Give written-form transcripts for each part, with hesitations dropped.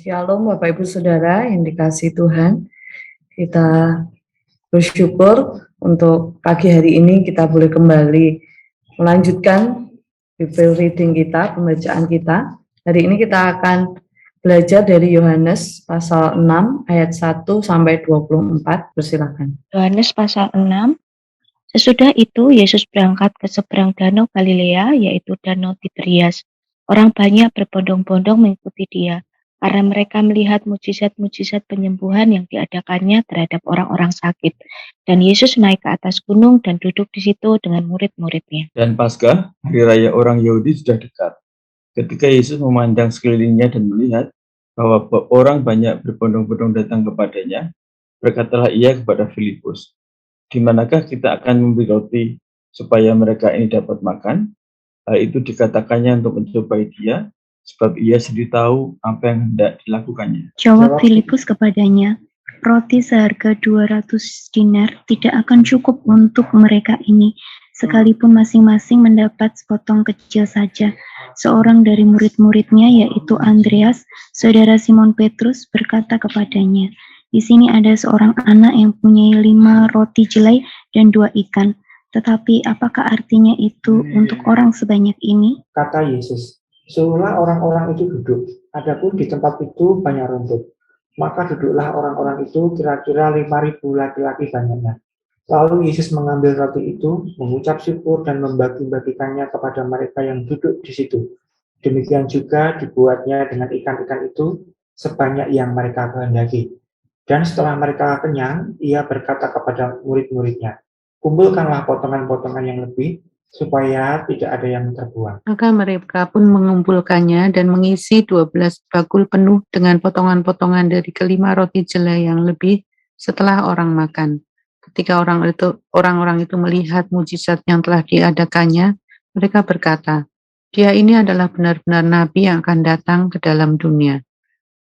Shalom Bapak Ibu Saudara yang dikasihi Tuhan. Kita bersyukur untuk pagi hari ini kita boleh kembali melanjutkan Bible reading kita, pembacaan kita. Hari ini kita akan belajar dari Yohanes pasal 6 ayat 1 sampai 24. Persilakan. Yohanes pasal 6. Sesudah itu Yesus berangkat ke seberang danau Galilea, yaitu danau Tiberias. Orang banyak berbondong-bondong mengikuti dia, karena mereka melihat mujizat-mujizat penyembuhan yang diadakannya terhadap orang-orang sakit. Dan Yesus naik ke atas gunung dan duduk di situ dengan murid-muridnya. Dan Paskah, hari raya orang Yahudi sudah dekat. Ketika Yesus memandang sekelilingnya dan melihat bahwa orang banyak berbondong-bondong datang kepadanya, berkatalah ia kepada Filipus, "Di manakah kita akan membeli roti supaya mereka ini dapat makan?" Hal itu dikatakannya untuk mencobai dia, sebab ia sendiri tahu apa yang hendak dilakukannya. Jawab Filipus kepadanya, "Roti seharga 200 dinar tidak akan cukup untuk mereka ini, sekalipun masing-masing mendapat sepotong kecil saja." Seorang dari murid-muridnya, yaitu Andreas, saudara Simon Petrus, berkata kepadanya, "Di sini ada seorang anak yang punya 5 roti jelai dan 2 ikan. Tetapi apakah artinya itu untuk orang sebanyak ini?" Kata Yesus, "Suruhlah orang-orang itu duduk. Adapun di tempat itu banyak rumput. Maka duduklah orang-orang itu, kira-kira 5.000 laki-laki banyaknya." Lalu Yesus mengambil roti itu, mengucap syukur dan membagi-bagikannya kepada mereka yang duduk di situ. Demikian juga dibuatnya dengan ikan-ikan itu sebanyak yang mereka kehendaki. Dan setelah mereka kenyang, ia berkata kepada murid-muridnya, "Kumpulkanlah potongan-potongan yang lebih, supaya tidak ada yang terbuang." Maka mereka pun mengumpulkannya dan mengisi 12 bakul penuh dengan potongan-potongan dari kelima roti jelai yang lebih setelah orang makan. Ketika orang-orang itu melihat mujizat yang telah diadakannya, mereka berkata, "Dia ini adalah benar-benar nabi yang akan datang ke dalam dunia."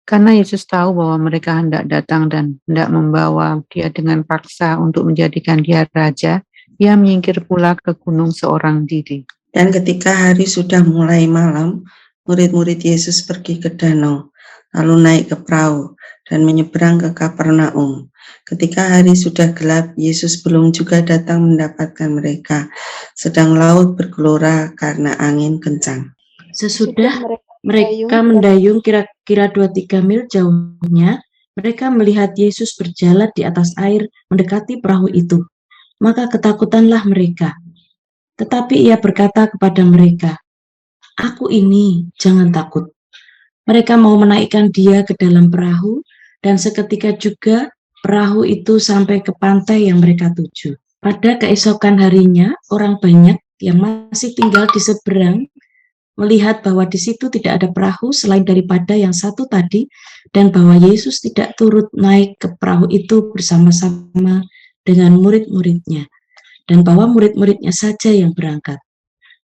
Karena Yesus tahu bahwa mereka hendak datang dan hendak membawa dia dengan paksa untuk menjadikan dia raja, ia menyingkir pula ke gunung seorang diri. Dan ketika hari sudah mulai malam, murid-murid Yesus pergi ke danau, lalu naik ke perahu dan menyeberang ke Kapernaum. Ketika hari sudah gelap, Yesus belum juga datang mendapatkan mereka, sedang laut bergelora karena angin kencang. Sesudah mereka mendayung kira-kira 2-3 mil jauhnya, mereka melihat Yesus berjalan di atas air mendekati perahu itu. Maka ketakutanlah mereka. Tetapi ia berkata kepada mereka, "Aku ini, jangan takut." Mereka mau menaikkan dia ke dalam perahu, dan seketika juga perahu itu sampai ke pantai yang mereka tuju. Pada keesokan harinya, orang banyak yang masih tinggal di seberang melihat bahwa di situ tidak ada perahu selain daripada yang satu tadi, dan bahwa Yesus tidak turut naik ke perahu itu bersama-sama dengan murid-muridnya, dan bahwa murid-muridnya saja yang berangkat.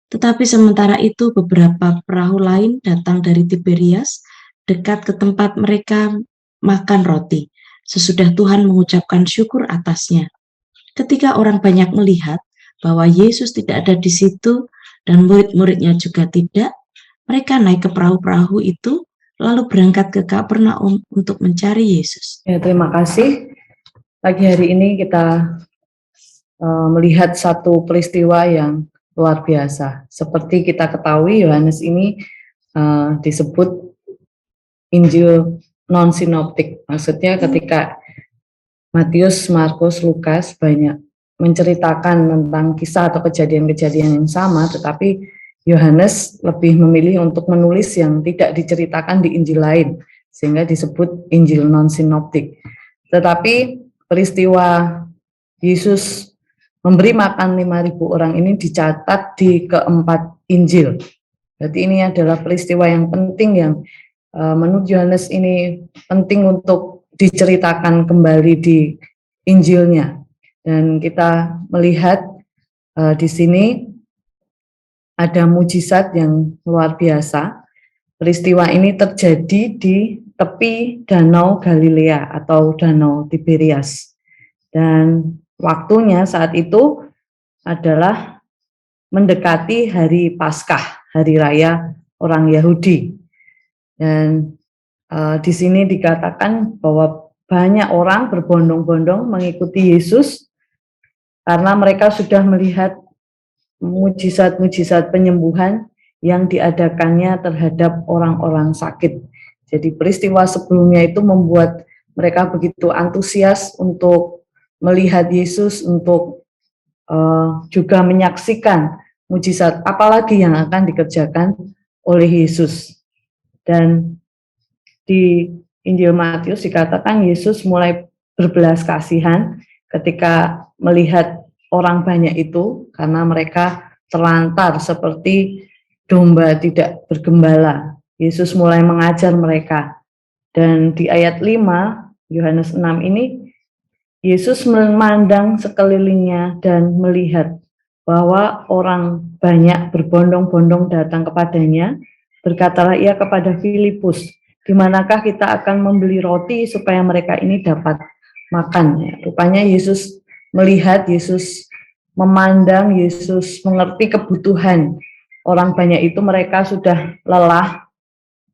Tetapi sementara itu beberapa perahu lain datang dari Tiberias dekat ke tempat mereka makan roti, sesudah Tuhan mengucapkan syukur atasnya. Ketika orang banyak melihat bahwa Yesus tidak ada di situ dan murid-muridnya juga tidak, mereka naik ke perahu-perahu itu lalu berangkat ke Kapernaum untuk mencari Yesus. Ya, terima kasih. Pagi hari ini kita melihat satu peristiwa yang luar biasa. Seperti kita ketahui, Yohanes ini disebut Injil non-sinoptik. Maksudnya ketika Matius, Markus, Lukas banyak menceritakan tentang kisah atau kejadian-kejadian yang sama, tetapi Yohanes lebih memilih untuk menulis yang tidak diceritakan di Injil lain, sehingga disebut Injil non-sinoptik. Tetapi peristiwa Yesus memberi makan 5.000 orang ini dicatat di keempat Injil. Jadi ini adalah peristiwa yang penting yang menurut Yohanes ini penting untuk diceritakan kembali di Injilnya. Dan kita melihat di sini ada mujizat yang luar biasa. Peristiwa ini terjadi di tepi Danau Galilea atau Danau Tiberias. Dan waktunya saat itu adalah mendekati hari Paskah, hari raya orang Yahudi. Dan di sini dikatakan bahwa banyak orang berbondong-bondong mengikuti Yesus karena mereka sudah melihat mujizat-mujizat penyembuhan yang diadakannya terhadap orang-orang sakit. Jadi peristiwa sebelumnya itu membuat mereka begitu antusias untuk melihat Yesus, untuk juga menyaksikan mujizat apalagi yang akan dikerjakan oleh Yesus. Dan di Injil Matius dikatakan Yesus mulai berbelas kasihan ketika melihat orang banyak itu karena mereka terlantar seperti domba tidak bergembala. Yesus mulai mengajar mereka. Dan di ayat 5 Yohanes 6 ini Yesus memandang sekelilingnya dan melihat bahwa orang banyak berbondong-bondong datang kepadanya. Berkatalah ia kepada Filipus, di manakah kita akan membeli roti supaya mereka ini dapat makan. Rupanya Yesus melihat, Yesus memandang, Yesus mengerti kebutuhan orang banyak itu. Mereka sudah lelah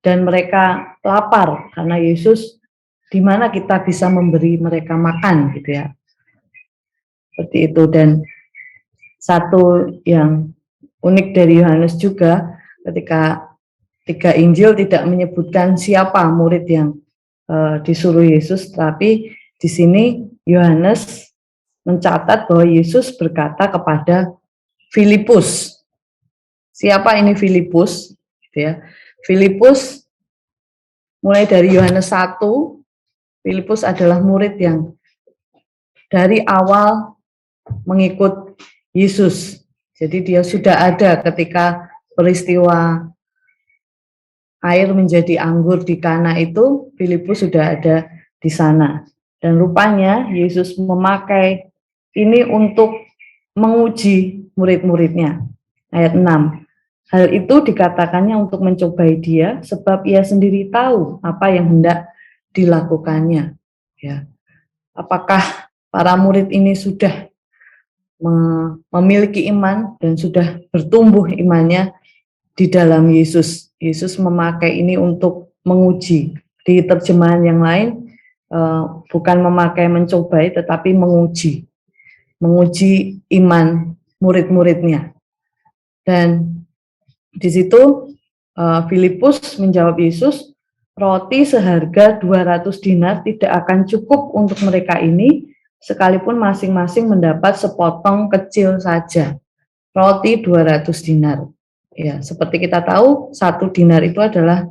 dan mereka lapar karena Yesus, di mana kita bisa memberi mereka makan gitu ya. Seperti itu. Dan satu yang unik dari Yohanes juga ketika 3 Injil tidak menyebutkan siapa murid yang disuruh Yesus, tapi di sini Yohanes mencatat bahwa Yesus berkata kepada Filipus. Siapa ini Filipus? Gitu ya. Filipus mulai dari Yohanes 1, Filipus adalah murid yang dari awal mengikut Yesus. Jadi dia sudah ada ketika peristiwa air menjadi anggur di Kana itu, Filipus sudah ada di sana. Dan rupanya Yesus memakai ini untuk menguji murid-muridnya. Ayat 6. Hal itu dikatakannya untuk mencobai dia, sebab ia sendiri tahu apa yang hendak dilakukannya. Ya. Apakah para murid ini sudah memiliki iman dan sudah bertumbuh imannya di dalam Yesus? Yesus memakai ini untuk menguji. Di terjemahan yang lain bukan memakai mencobai, tetapi menguji iman murid-muridnya. Dan di situ Filipus menjawab Yesus, roti seharga 200 dinar tidak akan cukup untuk mereka ini, sekalipun masing-masing mendapat sepotong kecil saja. Roti 200 dinar. Ya, seperti kita tahu, 1 dinar itu adalah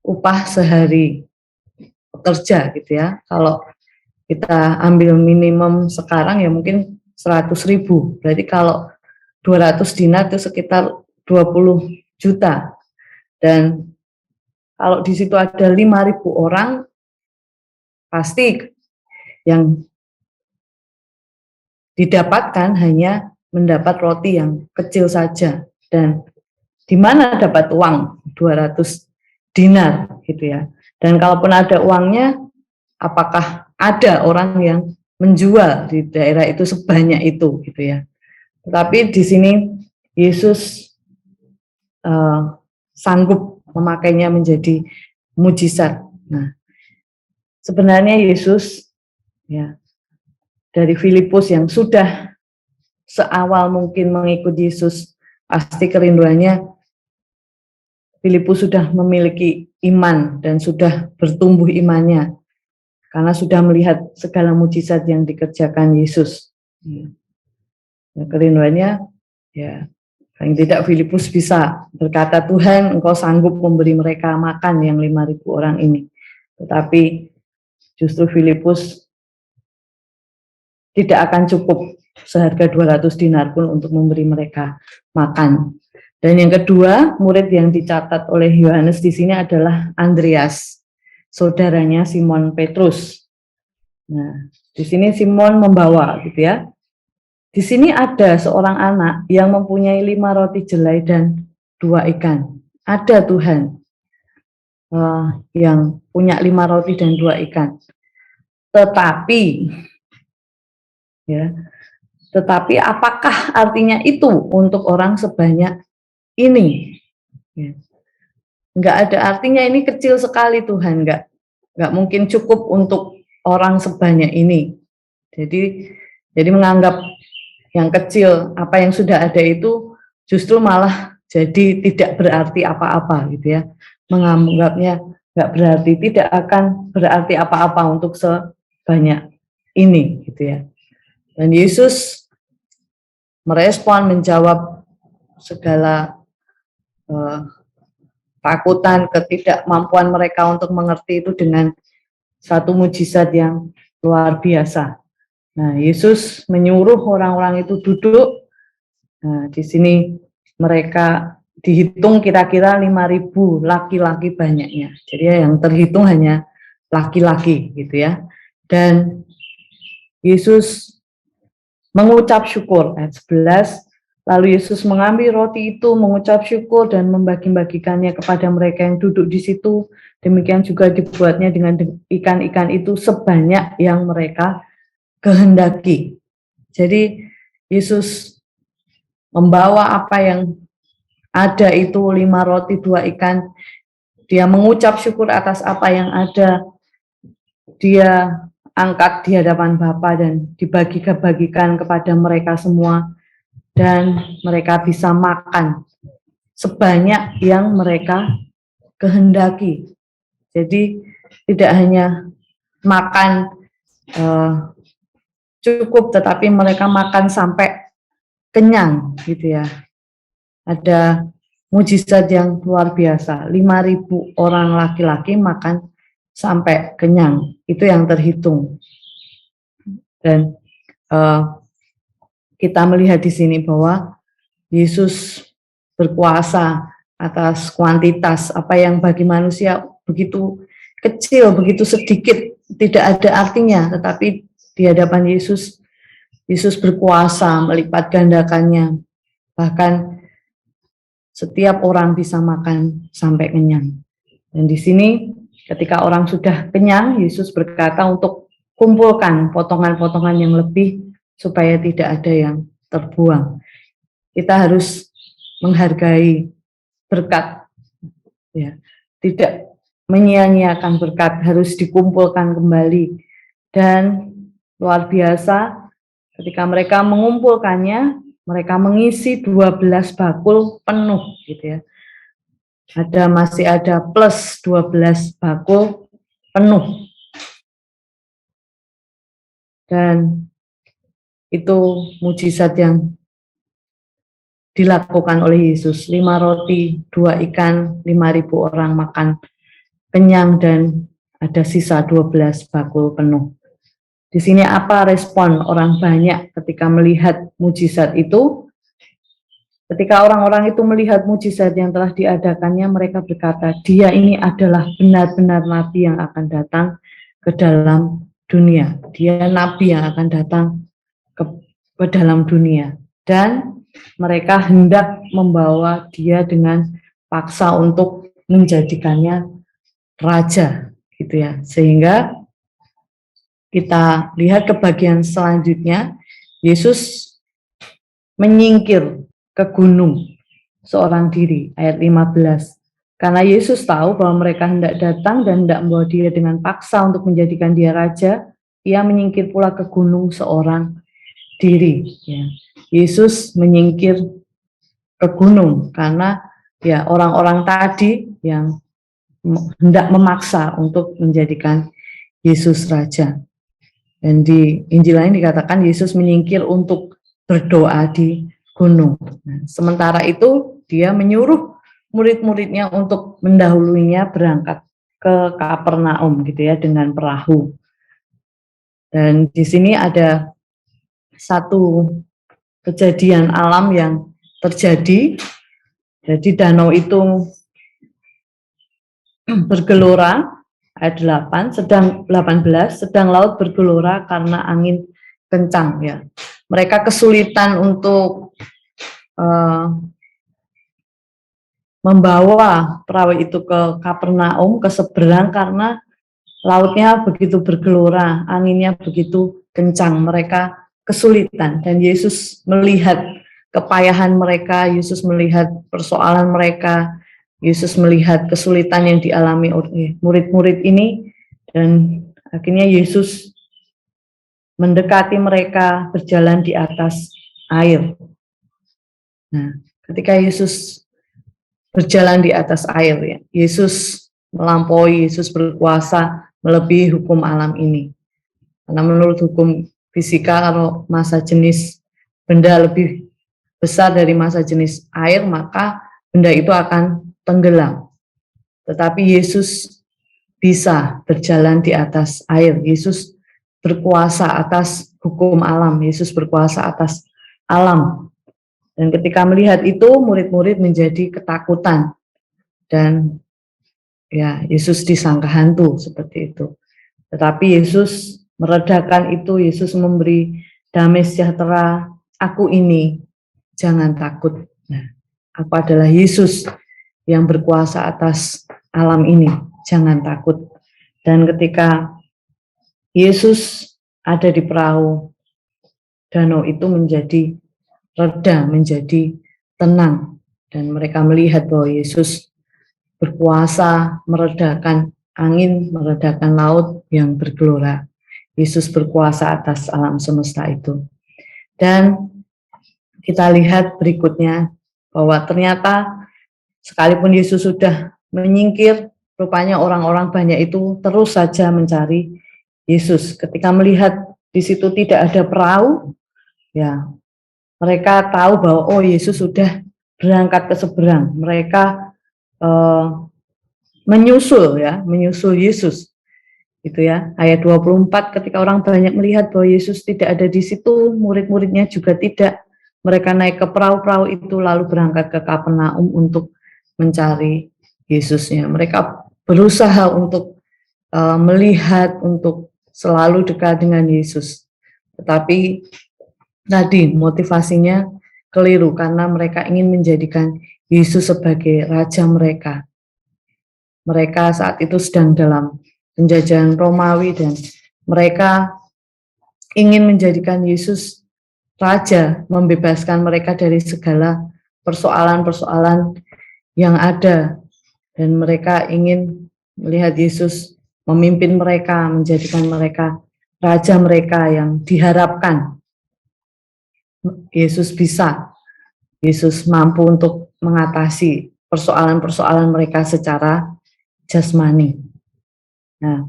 upah sehari pekerja gitu ya. Kalau kita ambil minimum sekarang ya mungkin 100.000. Berarti kalau 200 dinar itu sekitar 20 juta. Dan kalau di situ ada 5.000 orang, pasti yang didapatkan hanya mendapat roti yang kecil saja. Dan di mana dapat uang 200 dinar gitu ya. Dan kalaupun ada uangnya, apakah ada orang yang menjual di daerah itu sebanyak itu gitu ya. Tetapi di sini Yesus sanggup memakainya menjadi mujizat. Nah, sebenarnya Yesus ya dari Filipus yang sudah seawal mungkin mengikut Yesus, pasti kerinduannya Filipus sudah memiliki iman dan sudah bertumbuh imannya karena sudah melihat segala mujizat yang dikerjakan Yesus. Ya, kerinduannya ya paling tidak Filipus bisa berkata, Tuhan, Engkau sanggup memberi mereka makan yang 5.000 orang ini. Tetapi justru Filipus tidak akan cukup seharga 200 dinar pun untuk memberi mereka makan. Dan yang kedua, murid yang dicatat oleh Yohanes di sini adalah Andreas, saudaranya Simon Petrus. Nah, di sini Simon membawa gitu ya. Di sini ada seorang anak yang mempunyai 5 roti jelai dan 2 ikan. Ada Tuhan yang punya 5 roti dan 2 ikan. Tetapi apakah artinya itu untuk orang sebanyak ini? Ya. nggak ada artinya, ini kecil sekali Tuhan, nggak mungkin cukup untuk orang sebanyak ini. Jadi menganggap yang kecil, apa yang sudah ada itu justru malah jadi tidak berarti apa-apa gitu ya. Menganggapnya nggak berarti, tidak akan berarti apa-apa untuk sebanyak ini gitu ya. Dan Yesus merespon, menjawab segala takutan, ketidakmampuan mereka untuk mengerti itu dengan satu mujizat yang luar biasa. Nah, Yesus menyuruh orang-orang itu duduk. Nah, di sini mereka dihitung kira-kira 5.000 laki-laki banyaknya. Jadi yang terhitung hanya laki-laki gitu ya. Dan Yesus mengucap syukur, ayat 11. Lalu Yesus mengambil roti itu, mengucap syukur dan membagi-bagikannya kepada mereka yang duduk di situ. Demikian juga dibuatnya dengan ikan-ikan itu sebanyak yang mereka kehendaki. Jadi Yesus membawa apa yang ada itu, 5 roti 2 ikan. Dia mengucap syukur atas apa yang ada. Dia angkat di hadapan Bapa dan dibagi-bagikan kepada mereka semua. Dan mereka bisa makan sebanyak yang mereka kehendaki. Jadi tidak hanya makan cukup, tetapi mereka makan sampai kenyang gitu ya. Ada mujizat yang luar biasa, 5.000 orang laki-laki makan sampai kenyang, itu yang terhitung. Dan kita melihat di sini bahwa Yesus berkuasa atas kuantitas, apa yang bagi manusia begitu kecil, begitu sedikit, tidak ada artinya, tetapi di hadapan Yesus, Yesus berkuasa melipat gandakannya. Bahkan setiap orang bisa makan sampai kenyang. Dan di sini ketika orang sudah kenyang, Yesus berkata untuk kumpulkan potongan-potongan yang lebih supaya tidak ada yang terbuang. Kita harus menghargai berkat, ya, tidak menyia-nyiakan berkat, harus dikumpulkan kembali. Dan luar biasa, ketika mereka mengumpulkannya, mereka mengisi 12 bakul penuh, gitu ya. Masih ada plus 12 bakul penuh. Dan itu mujizat yang dilakukan oleh Yesus. 5 roti, 2 ikan, 5.000 orang makan kenyang dan ada sisa 12 bakul penuh. Di sini apa respon orang banyak ketika melihat mujizat itu? Ketika orang-orang itu melihat mujizat yang telah diadakannya, mereka berkata, dia ini adalah benar-benar nabi yang akan datang ke dalam dunia. Dia nabi yang akan datang ke dalam dunia. Dan mereka hendak membawa dia dengan paksa untuk menjadikannya raja, gitu ya. Sehingga kita lihat ke bagian selanjutnya, Yesus menyingkir ke gunung seorang diri, ayat 15. Karena Yesus tahu bahwa mereka hendak datang dan hendak membawa dia dengan paksa untuk menjadikan dia raja, ia menyingkir pula ke gunung seorang diri. Ya. Yesus menyingkir ke gunung karena ya orang-orang tadi yang hendak memaksa untuk menjadikan Yesus raja. Dan di Injil lain dikatakan Yesus menyingkir untuk berdoa di gunung. Nah, sementara itu dia menyuruh murid-muridnya untuk mendahulunya berangkat ke Kapernaum gitu ya dengan perahu. Dan di sini ada satu kejadian alam yang terjadi. Jadi danau itu bergelora, ayat 18, sedang laut bergelora karena angin kencang ya. Mereka kesulitan untuk membawa perahu itu ke Kapernaum, ke seberang karena lautnya begitu bergelora, anginnya begitu kencang. Mereka kesulitan dan Yesus melihat kepayahan mereka, Yesus melihat persoalan mereka Yesus melihat kesulitan yang dialami oleh murid-murid ini, dan akhirnya Yesus mendekati mereka berjalan di atas air. Nah, ketika Yesus berjalan di atas air, ya, Yesus melampaui, Yesus berkuasa melebihi hukum alam ini. Karena menurut hukum fisika, kalau massa jenis benda lebih besar dari massa jenis air, maka benda itu akan tenggelam. Tetapi Yesus bisa berjalan di atas air. Yesus berkuasa atas hukum alam. Yesus berkuasa atas alam. Dan ketika melihat itu, murid-murid menjadi ketakutan. Dan ya, Yesus disangka hantu seperti itu. Tetapi Yesus meredakan itu. Yesus memberi damai sejahtera. Aku ini, jangan takut. Nah, aku adalah Yesus yang berkuasa atas alam ini, jangan takut. Dan ketika Yesus ada di perahu, danau itu menjadi reda, menjadi tenang. Dan mereka melihat bahwa Yesus berkuasa meredakan angin, meredakan laut yang bergelora. Yesus berkuasa atas alam semesta itu. Dan kita lihat berikutnya bahwa ternyata sekalipun Yesus sudah menyingkir, rupanya orang-orang banyak itu terus saja mencari Yesus. Ketika melihat di situ tidak ada perahu, ya mereka tahu bahwa oh, Yesus sudah berangkat ke seberang. Mereka menyusul Yesus. Gitu ya. Ayat 24, ketika orang banyak melihat bahwa Yesus tidak ada di situ, murid-muridnya juga tidak. Mereka naik ke perahu-perahu itu lalu berangkat ke Kapernaum untuk mencari Yesusnya. Mereka berusaha untuk melihat, untuk selalu dekat dengan Yesus. Tetapi tadi motivasinya keliru karena mereka ingin menjadikan Yesus sebagai raja mereka. Mereka saat itu sedang dalam penjajahan Romawi dan mereka ingin menjadikan Yesus raja, membebaskan mereka dari segala persoalan-persoalan yang ada, dan mereka ingin melihat Yesus memimpin mereka, menjadikan mereka raja mereka yang diharapkan. Yesus bisa, Yesus mampu untuk mengatasi persoalan-persoalan mereka secara jasmani. Nah,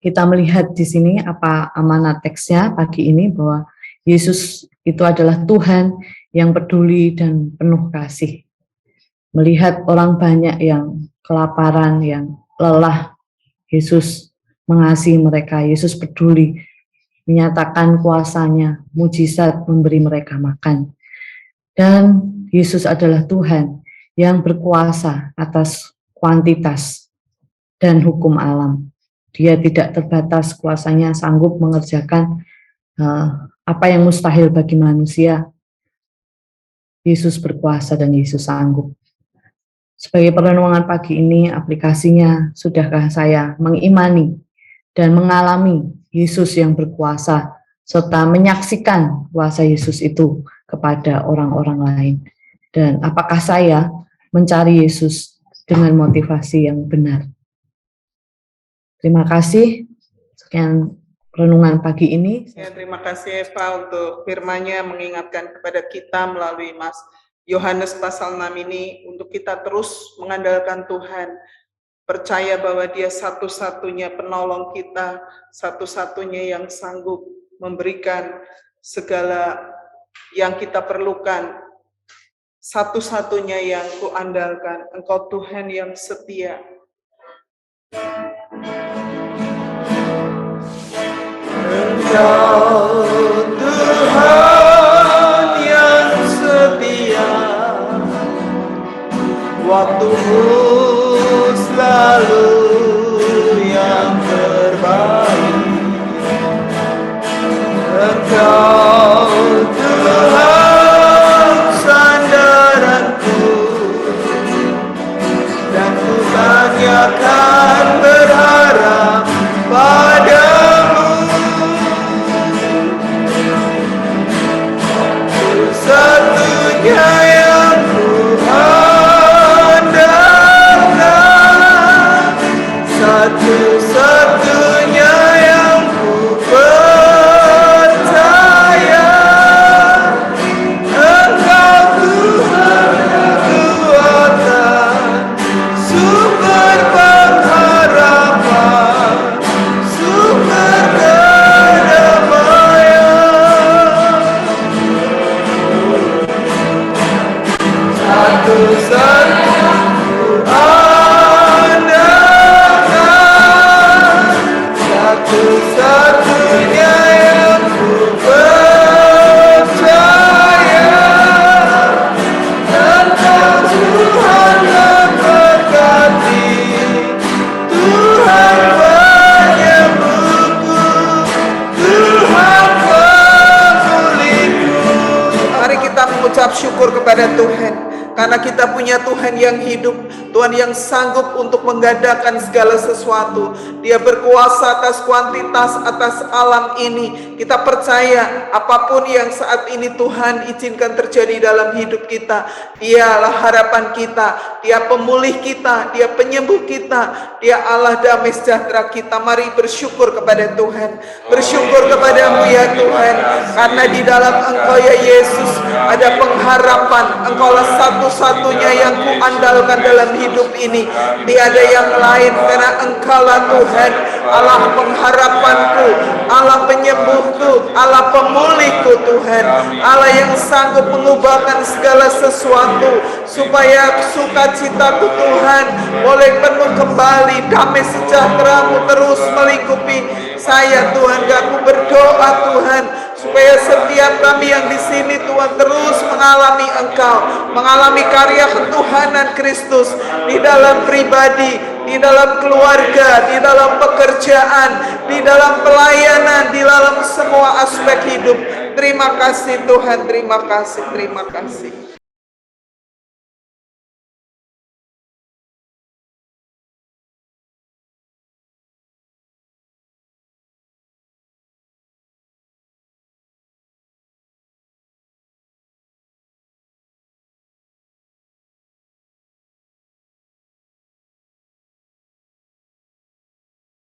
kita melihat di sini apa amanat teksnya pagi ini, bahwa Yesus itu adalah Tuhan yang peduli dan penuh kasih. Melihat orang banyak yang kelaparan, yang lelah, Yesus mengasihi mereka, Yesus peduli, menyatakan kuasanya, mujizat memberi mereka makan. Dan Yesus adalah Tuhan yang berkuasa atas kuantitas dan hukum alam. Dia tidak terbatas kuasanya, sanggup mengerjakan apa yang mustahil bagi manusia. Yesus berkuasa dan Yesus sanggup. Sebagai perenungan pagi ini, aplikasinya, sudahkah saya mengimani dan mengalami Yesus yang berkuasa, serta menyaksikan kuasa Yesus itu kepada orang-orang lain? Dan apakah saya mencari Yesus dengan motivasi yang benar? Terima kasih. Sekian renungan pagi ini. Ya, terima kasih Eva untuk firman-Nya mengingatkan kepada kita melalui Mas Yohanes pasal 6 ini untuk kita terus mengandalkan Tuhan, percaya bahwa Dia satu-satunya penolong kita, satu-satunya yang sanggup memberikan segala yang kita perlukan, satu-satunya yang kuandalkan. Engkau Tuhan yang setia. Engkau Tuhan yang setia, waktumu selalu yang terbaik. Engkau Tuhan sandaranku, dan ku banyakkan berharap padamu. Satunya yang ku harapkan, mengucap syukur kepada Tuhan, karena kita punya Tuhan yang hidup, Tuhan yang sanggup untuk mengadakan segala sesuatu. Dia berkuasa atas kuantitas, atas alam ini. Kita percaya apapun yang saat ini Tuhan izinkan terjadi dalam hidup kita, Dialah harapan kita, Dia pemulih kita, Dia penyembuh kita, Dia Allah damai sejahtera kita. Mari bersyukur kepada Tuhan, bersyukur kepadamu ya Tuhan, karena di dalam Engkau ya Yesus ada pengharapan. Engkaulah satu-satunya yang kuandalkan dalam hidup ini, tiada yang lain, karena Engkaulah Tuhan, Allah pengharapanku, Allah penyembuhku, Allah pemulihku Tuhan, Allah yang sanggup mengubahkan segala sesuatu, supaya sukacitaku Tuhan boleh penuh kembali, damai sejahtera-Mu terus melingkupi saya Tuhan. Aku berdoa Tuhan, supaya setiap kami yang di sini Tuhan terus mengalami Engkau, mengalami karya ketuhanan Kristus di dalam pribadi, di dalam keluarga, di dalam pekerjaan, di dalam pelayanan, di dalam semua aspek hidup. Terima kasih Tuhan, terima kasih, terima kasih.